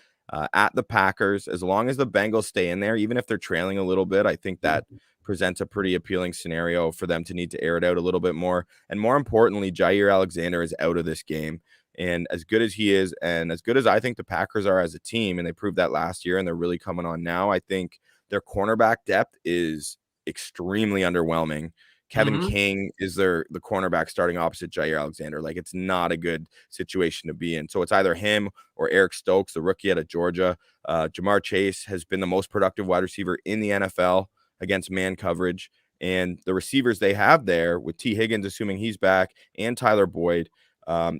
at the Packers. As long as the Bengals stay in there, even if they're trailing a little bit, I think that presents a pretty appealing scenario for them to need to air it out a little bit more. And more importantly, Jair Alexander is out of this game. And as good as he is, and as good as I think the Packers are as a team, and they proved that last year, and they're really coming on now, I think their cornerback depth is extremely underwhelming. Kevin King is the cornerback starting opposite Jair Alexander. Like, it's not a good situation to be in. So it's either him or Eric Stokes, the rookie out of Georgia. Jamar Chase has been the most productive wide receiver in the NFL against man coverage. And the receivers they have there, with T. Higgins, assuming he's back, and Tyler Boyd,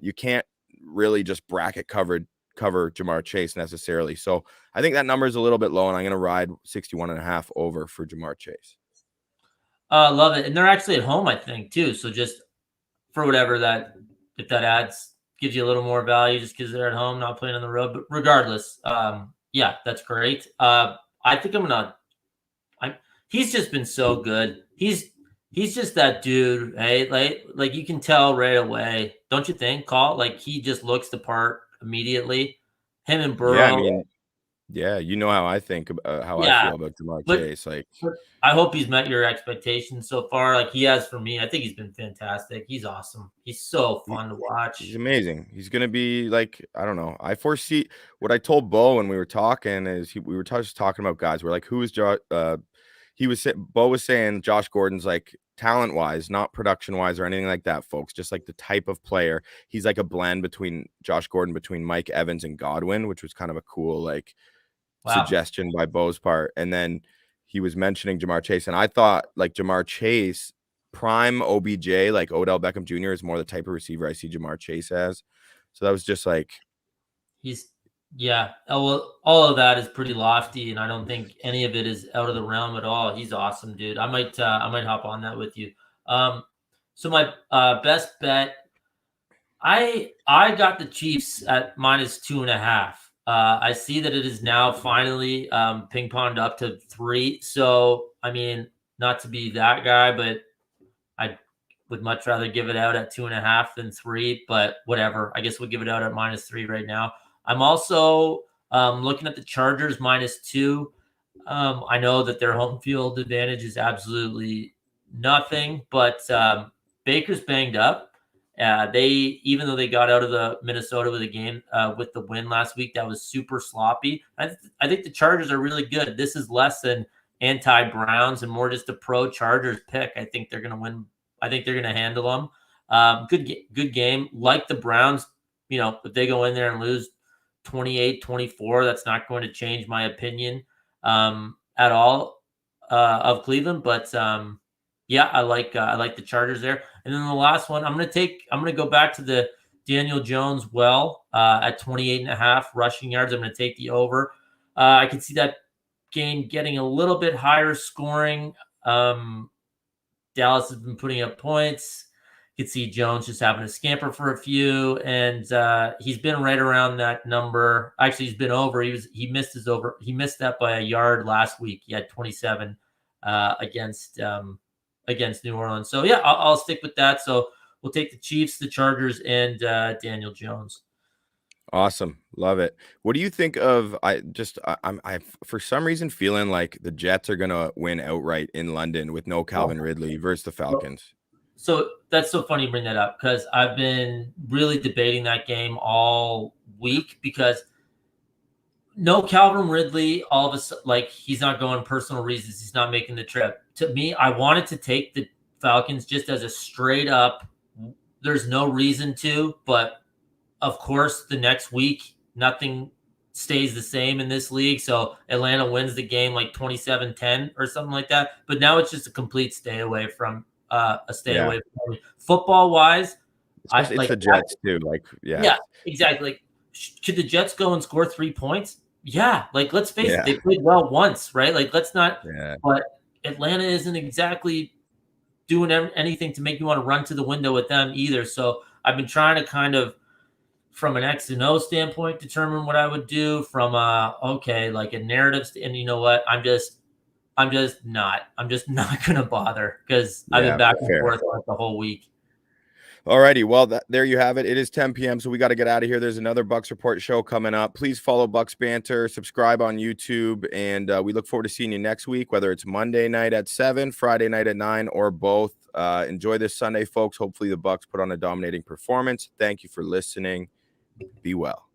you can't really just bracket cover Jamar Chase necessarily. So I think that number is a little bit low, and I'm going to ride 61.5 over for Jamar Chase. Love it. And they're actually at home, I think, too. So just for whatever if that gives you a little more value just because they're at home, not playing on the road. But regardless, yeah, that's great. I think he's just been so good. He's just that dude, hey? Like you can tell right away, don't you think, Call? Like he just looks the part immediately. Him and Yeah, I Burrow. mean, yeah, you know how I think, how I Yeah, feel about Jamar but Chase. Like, I hope he's met your expectations so far. Like he has for me. I think he's been fantastic. He's awesome. He's so fun to he's watch. amazing. He's gonna be like, I don't know. I foresee what I told Bo when we were talking is we were just talking about guys. We're like, who is Josh? Bo was saying Josh Gordon's like talent wise, not production wise or anything like that, folks. Just like the type of player. He's like a blend between Josh Gordon, between Mike Evans and Godwin, which was kind of a cool like Wow. suggestion by Bo's part. And then he was mentioning Jamar Chase, and I thought like Jamar Chase, prime OBJ, like Odell Beckham Jr. is more the type of receiver I see Jamar Chase as. So that was just like, He's yeah. Well, all of that is pretty lofty, and I don't think any of it is out of the realm at all. He's awesome, dude. I might hop on that with you. Um, so my best bet, I got the Chiefs at -2.5. I see that it is now finally ping ponged up to 3. So I mean, not to be that guy, but I would much rather give it out at 2.5 than 3, but whatever. I guess we'll give it out at -3 right now. I'm also looking at the Chargers -2. I know that their home field advantage is absolutely nothing, but Baker's banged up. They even though they got out of the Minnesota with a game with the win last week, that was super sloppy. I think the Chargers are really good. This is less than anti-Browns and more just a pro Chargers pick. I think they're going to win. I think they're going to handle them. Good game. Like the Browns, if they go in there and lose 28-24, that's not going to change my opinion at all of Cleveland. But yeah, I like the Chargers there. And then the last one, I'm gonna go back to the Daniel Jones at 28.5 rushing yards. I'm gonna take the over. I can see that game getting a little bit higher scoring. Dallas has been putting up points. You can see Jones just having a scamper for a few, and he's been right around that number. Actually, he's been over. He missed his over. He missed that by a yard last week. He had 27 against New Orleans. So yeah, I'll stick with that. So we'll take the Chiefs, the Chargers, and Daniel Jones. awesome. Love it. What do you think of, I'm for some reason feeling like the Jets are gonna win outright in London with no Calvin Ridley versus the Falcons. So that's so funny you bring that up because I've been really debating that game all week because no Calvin Ridley, all of a sudden, like he's not going personal reasons. He's not making the trip. To me, I wanted to take the Falcons just as a straight up, there's no reason to, but of course, the next week, nothing stays the same in this league. So Atlanta wins the game like 27-10 or something like that. But now it's just a complete stay away from Yeah. from me. Football wise, Especially it's the Jets too. Like, yeah, exactly. Like, could the Jets go and score 3 points? Yeah. Like, let's face it, they played well once, right? Like, let's not. Yeah. But Atlanta isn't exactly doing anything to make you want to run to the window with them either. So I've been trying to kind of, from an X and O standpoint, determine what I would do from like a narrative. And you know what? I'm just not going to bother because I've been back and forth on it the whole week. Alrighty, well, there you have it. It is 10 p.m., so we got to get out of here. There's another Bucs Report show coming up. Please follow Bucs Banter, subscribe on YouTube, and we look forward to seeing you next week, whether it's Monday night at 7, Friday night at 9, or both. Enjoy this Sunday, folks. Hopefully the Bucs put on a dominating performance. Thank you for listening. Be well.